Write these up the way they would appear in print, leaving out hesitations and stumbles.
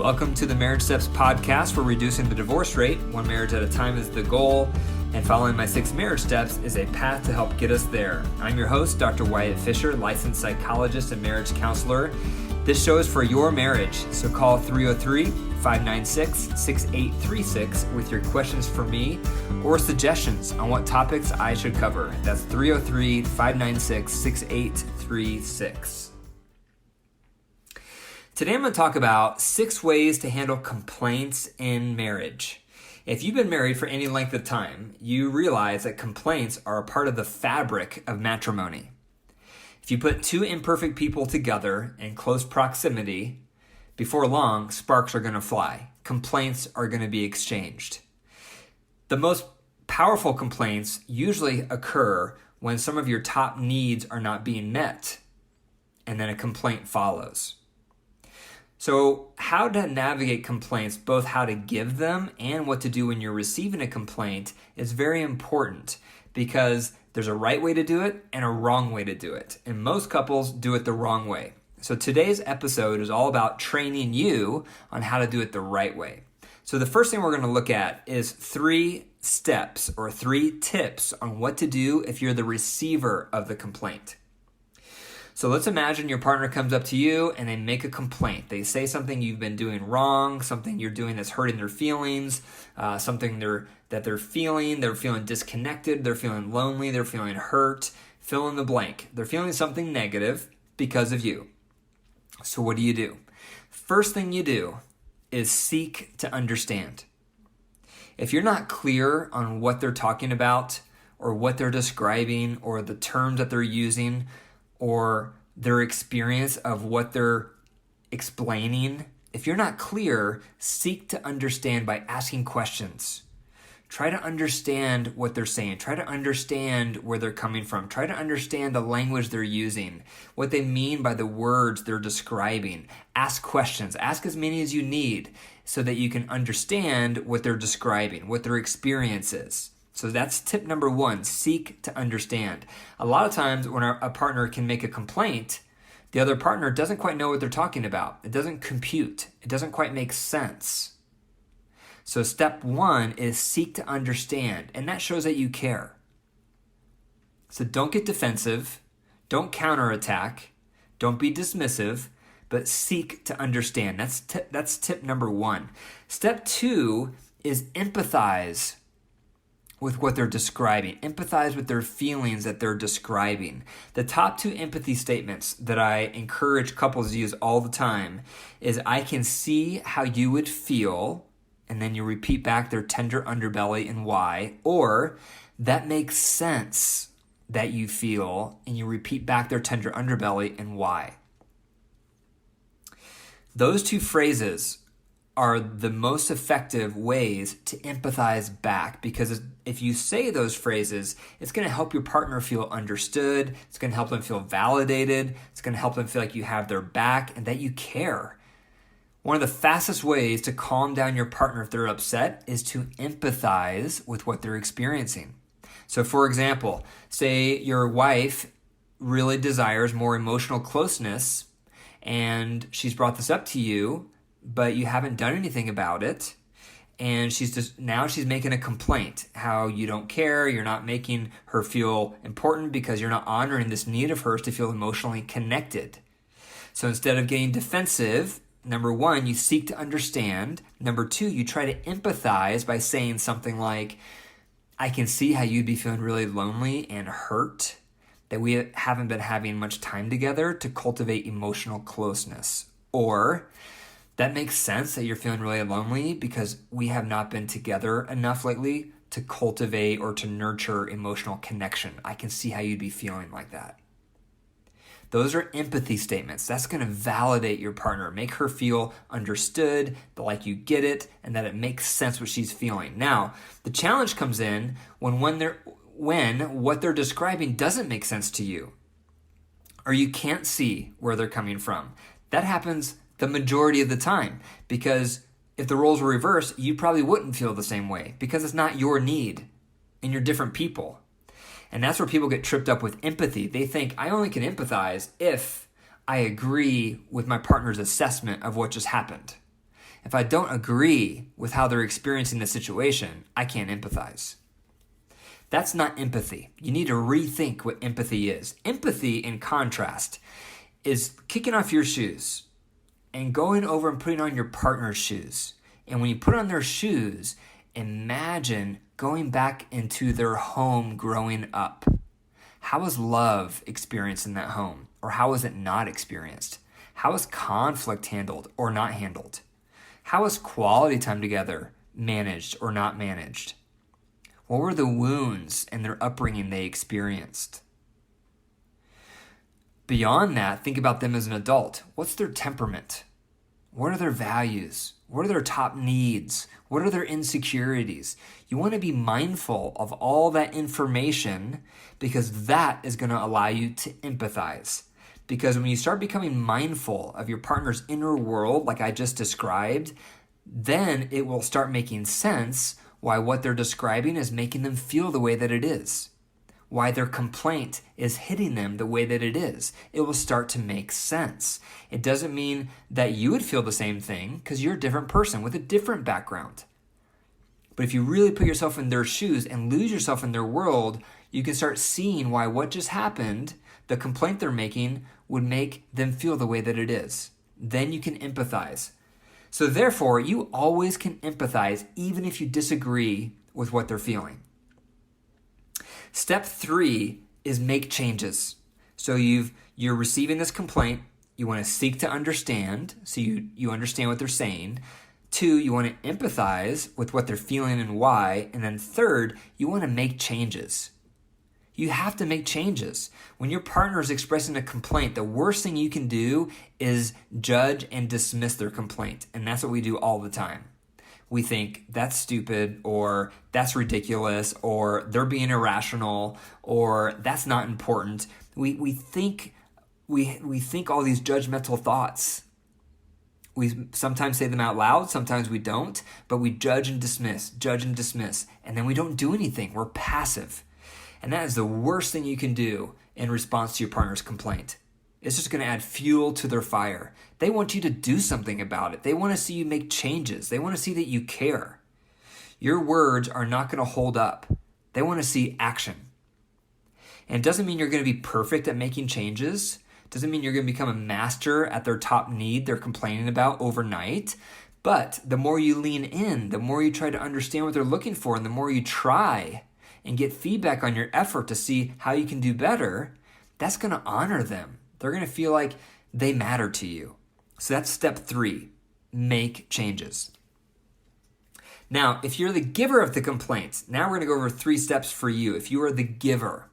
Welcome to the Marriage Steps podcast for reducing the divorce rate. One marriage at a time is the goal, and following my 6 marriage steps is a path to help get us there. I'm your host, Dr. Wyatt Fisher, licensed psychologist and marriage counselor. This show is for your marriage, so call 303-596-6836 with your questions for me or suggestions on what topics I should cover. That's 303-596-6836. Today I'm going to talk about 6 ways to handle complaints in marriage. If you've been married for any length of time, you realize that complaints are a part of the fabric of matrimony. If you put 2 imperfect people together in close proximity, before long, sparks are going to fly. Complaints are going to be exchanged. The most powerful complaints usually occur when some of your top needs are not being met, and then a complaint follows. So how to navigate complaints, both how to give them and what to do when you're receiving a complaint, is very important because there's a right way to do it and a wrong way to do it. And most couples do it the wrong way. So today's episode is all about training you on how to do it the right way. So the first thing we're going to look at is 3 steps or 3 tips on what to do if you're the receiver of the complaint. So let's imagine your partner comes up to you and they make a complaint. They say something you've been doing wrong, something you're doing that's hurting their feelings, something that they're feeling disconnected, they're feeling lonely, they're feeling hurt, fill in the blank. They're feeling something negative because of you. So what do? First thing you do is seek to understand. If you're not clear on what they're talking about or what they're describing or the terms that they're using, or their experience of what they're explaining, if you're not clear, seek to understand by asking questions. Try to understand what they're saying. Try to understand where they're coming from. Try to understand the language they're using, what they mean by the words they're describing. Ask questions. Ask as many as you need so that you can understand what they're describing, what their experience is. So that's tip number 1, seek to understand. A lot of times when a partner can make a complaint, the other partner doesn't quite know what they're talking about. It doesn't compute. It doesn't quite make sense. So step 1 is seek to understand, and that shows that you care. So don't get defensive, don't counterattack, don't be dismissive, but seek to understand. That's tip number 1. Step 2 is empathize with what they're describing. Empathize with their feelings that they're describing. The top 2 empathy statements that I encourage couples to use all the time is, I can see how you would feel, and then you repeat back their tender underbelly and why, or that makes sense that you feel, and you repeat back their tender underbelly and why. Those 2 phrases are the most effective ways to empathize back, because if you say those phrases, it's going to help your partner feel understood. It's going to help them feel validated. It's going to help them feel like you have their back and that you care. One of the fastest ways to calm down your partner if they're upset is to empathize with what they're experiencing. So for example, say your wife really desires more emotional closeness and she's brought this up to you, but you haven't done anything about it, and she's making a complaint, how you don't care, you're not making her feel important because you're not honoring this need of hers to feel emotionally connected. So instead of getting defensive, number 1, you seek to understand. Number 2, you try to empathize by saying something like, I can see how you'd be feeling really lonely and hurt, that we haven't been having much time together to cultivate emotional closeness. Or, that makes sense that you're feeling really lonely because we have not been together enough lately to cultivate or to nurture emotional connection. I can see how you'd be feeling like that. Those are empathy statements. That's going to validate your partner, make her feel understood, like you get it, and that it makes sense what she's feeling. Now, the challenge comes in when what they're describing doesn't make sense to you, or you can't see where they're coming from. That happens the majority of the time, because if the roles were reversed, you probably wouldn't feel the same way because it's not your need and you're different people. And that's where people get tripped up with empathy. They think, I only can empathize if I agree with my partner's assessment of what just happened. If I don't agree with how they're experiencing the situation, I can't empathize. That's not empathy. You need to rethink what empathy is. Empathy, in contrast, is kicking off your shoes and going over and putting on your partner's shoes. And when you put on their shoes, imagine going back into their home growing up. How was love experienced in that home? Or how was it not experienced? How was conflict handled or not handled? How was quality time together managed or not managed? What were the wounds in their upbringing they experienced? Beyond that, think about them as an adult. What's their temperament? What are their values? What are their top needs? What are their insecurities? You want to be mindful of all that information because that is going to allow you to empathize. Because when you start becoming mindful of your partner's inner world, like I just described, then it will start making sense why what they're describing is making them feel the way that it is, why their complaint is hitting them the way that it is. It will start to make sense. It doesn't mean that you would feel the same thing because you're a different person with a different background. But if you really put yourself in their shoes and lose yourself in their world, you can start seeing why what just happened, the complaint they're making, would make them feel the way that it is. Then you can empathize. So therefore, you always can empathize even if you disagree with what they're feeling. Step 3 is make changes. So you're receiving this complaint. You want to seek to understand, so you understand what they're saying. 2, you want to empathize with what they're feeling and why. And then 3rd, you want to make changes. You have to make changes. When your partner is expressing a complaint, the worst thing you can do is judge and dismiss their complaint. And that's what we do all the time. We think that's stupid, or that's ridiculous, or they're being irrational, or that's not important. We think all these judgmental thoughts. We sometimes say them out loud, sometimes we don't, but we judge and dismiss, and then we don't do anything. We're passive. And that is the worst thing you can do in response to your partner's complaint. It's just going to add fuel to their fire. They want you to do something about it. They want to see you make changes. They want to see that you care. Your words are not going to hold up. They want to see action. And it doesn't mean you're going to be perfect at making changes. It doesn't mean you're going to become a master at their top need they're complaining about overnight. But the more you lean in, the more you try to understand what they're looking for, and the more you try and get feedback on your effort to see how you can do better, that's going to honor them. They're going to feel like they matter to you. So that's step 3, make changes. Now, if you're the giver of the complaints, now we're going to go over 3 steps for you if you are the giver.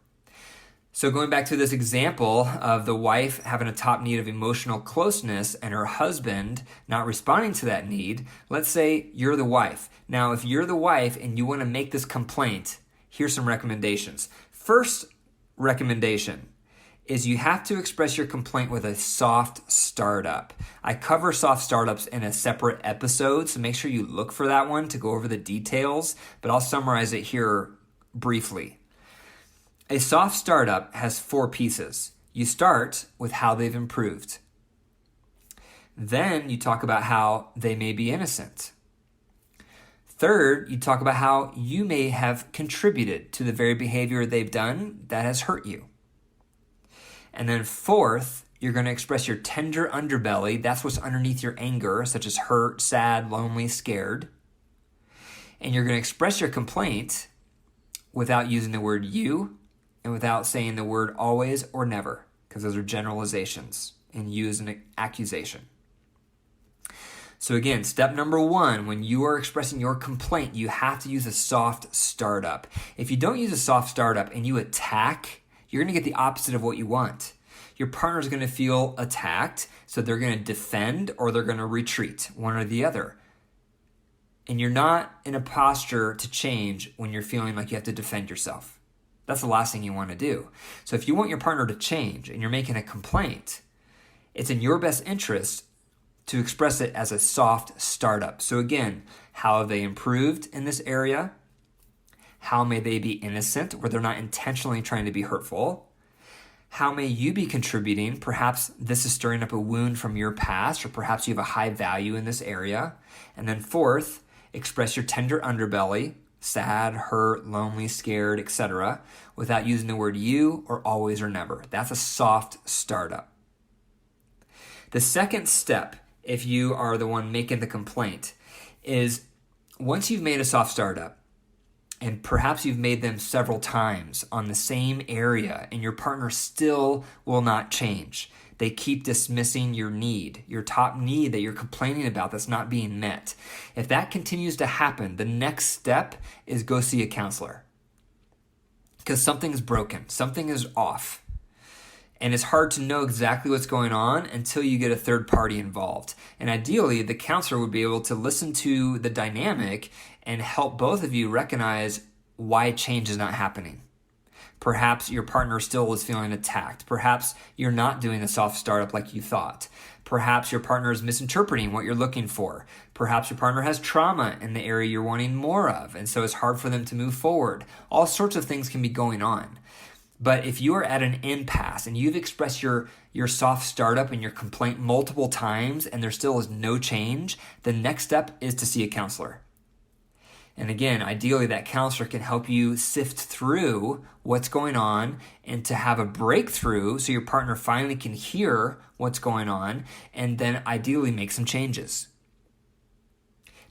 So going back to this example of the wife having a top need of emotional closeness and her husband not responding to that need, let's say you're the wife. Now, if you're the wife and you want to make this complaint, here's some recommendations. First recommendation is you have to express your complaint with a soft startup. I cover soft startups in a separate episode, so make sure you look for that one to go over the details, but I'll summarize it here briefly. A soft startup has 4 pieces. You start with how they've improved. Then you talk about how they may be innocent. 3rd, you talk about how you may have contributed to the very behavior they've done that has hurt you. And then 4th, you're going to express your tender underbelly. That's what's underneath your anger, such as hurt, sad, lonely, scared. And you're going to express your complaint without using the word you and without saying the word always or never, because those are generalizations, and you is an accusation. So again, step number 1, when you are expressing your complaint, you have to use a soft startup. If you don't use a soft startup and you attack, you're going to get the opposite of what you want. Your partner's going to feel attacked, so they're going to defend or they're going to retreat, one or the other. And you're not in a posture to change when you're feeling like you have to defend yourself. That's the last thing you want to do. So if you want your partner to change and you're making a complaint, it's in your best interest to express it as a soft startup. So again, how have they improved in this area? How may they be innocent, where they're not intentionally trying to be hurtful? How may you be contributing? Perhaps this is stirring up a wound from your past, or perhaps you have a high value in this area. And then fourth, express your tender underbelly, sad, hurt, lonely, scared, etc., without using the word you or always or never. That's a soft startup. The second step, if you are the one making the complaint, is once you've made a soft startup, and perhaps you've made them several times on the same area, and your partner still will not change. They keep dismissing your need, your top need that you're complaining about that's not being met. If that continues to happen, the next step is go see a counselor. Because something's broken, something is off. And it's hard to know exactly what's going on until you get a third party involved. And ideally, the counselor would be able to listen to the dynamic and help both of you recognize why change is not happening. Perhaps your partner still is feeling attacked. Perhaps you're not doing a soft startup like you thought. Perhaps your partner is misinterpreting what you're looking for. Perhaps your partner has trauma in the area you're wanting more of, and so it's hard for them to move forward. All sorts of things can be going on. But if you are at an impasse and you've expressed your soft startup and your complaint multiple times and there still is no change, the next step is to see a counselor. And again, ideally that counselor can help you sift through what's going on and to have a breakthrough so your partner finally can hear what's going on and then ideally make some changes.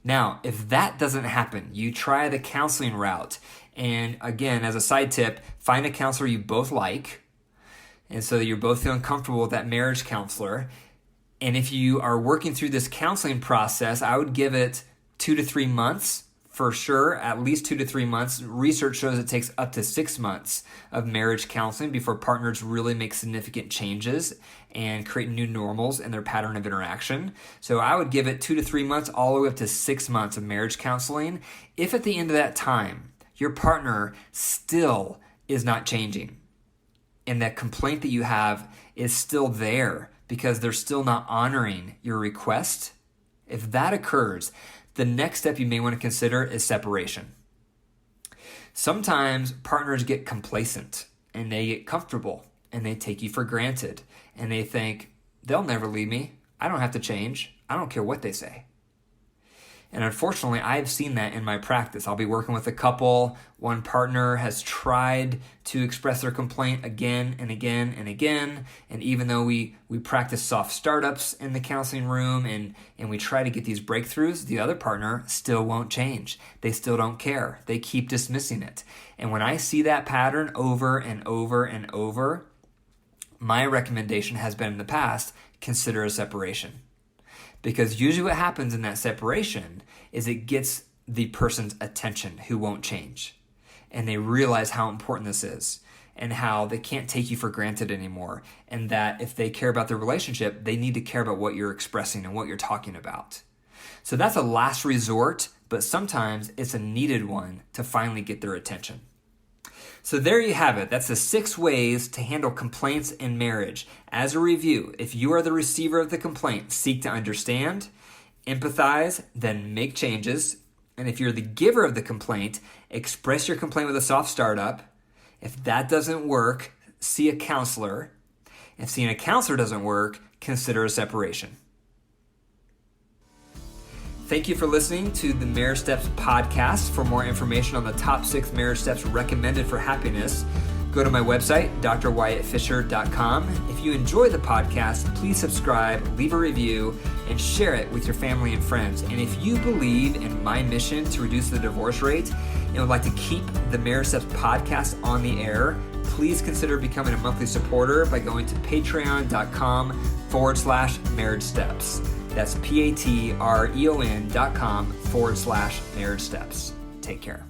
Now, if that doesn't happen, you try the counseling route. And again, as a side tip, find a counselor you both like, and so that you're both feeling comfortable with that marriage counselor. And if you are working through this counseling process, I would give it 2 to 3 months for sure, at least 2 to 3 months. Research shows it takes up to 6 months of marriage counseling before partners really make significant changes and create new normals in their pattern of interaction. So I would give it 2 to 3 months, all the way up to 6 months of marriage counseling. If at the end of that time, your partner still is not changing, and that complaint that you have is still there because they're still not honoring your request, if that occurs, the next step you may want to consider is separation. Sometimes partners get complacent and they get comfortable and they take you for granted and they think, they'll never leave me. I don't have to change. I don't care what they say. And unfortunately, I've seen that in my practice. I'll be working with a couple. One partner has tried to express their complaint again and again and again. And even though we practice soft startups in the counseling room and we try to get these breakthroughs, the other partner still won't change. They still don't care. They keep dismissing it. And when I see that pattern over and over and over, my recommendation has been in the past, consider a separation. Because usually what happens in that separation is it gets the person's attention who won't change. And they realize how important this is and how they can't take you for granted anymore. And that if they care about their relationship, they need to care about what you're expressing and what you're talking about. So that's a last resort, but sometimes it's a needed one to finally get their attention. So there you have it. That's the 6 ways to handle complaints in marriage. As a review, if you are the receiver of the complaint, seek to understand, empathize, then make changes. And if you're the giver of the complaint, express your complaint with a soft startup. If that doesn't work, see a counselor. If seeing a counselor doesn't work, consider a separation. Thank you for listening to the Marriage Steps podcast. For more information on the top 6 marriage steps recommended for happiness, go to my website, drwyattfisher.com. If you enjoy the podcast, please subscribe, leave a review, and share it with your family and friends. And if you believe in my mission to reduce the divorce rate and would like to keep the Marriage Steps podcast on the air, please consider becoming a monthly supporter by going to patreon.com/marriage steps. That's patreon.com/marriage steps. Take care.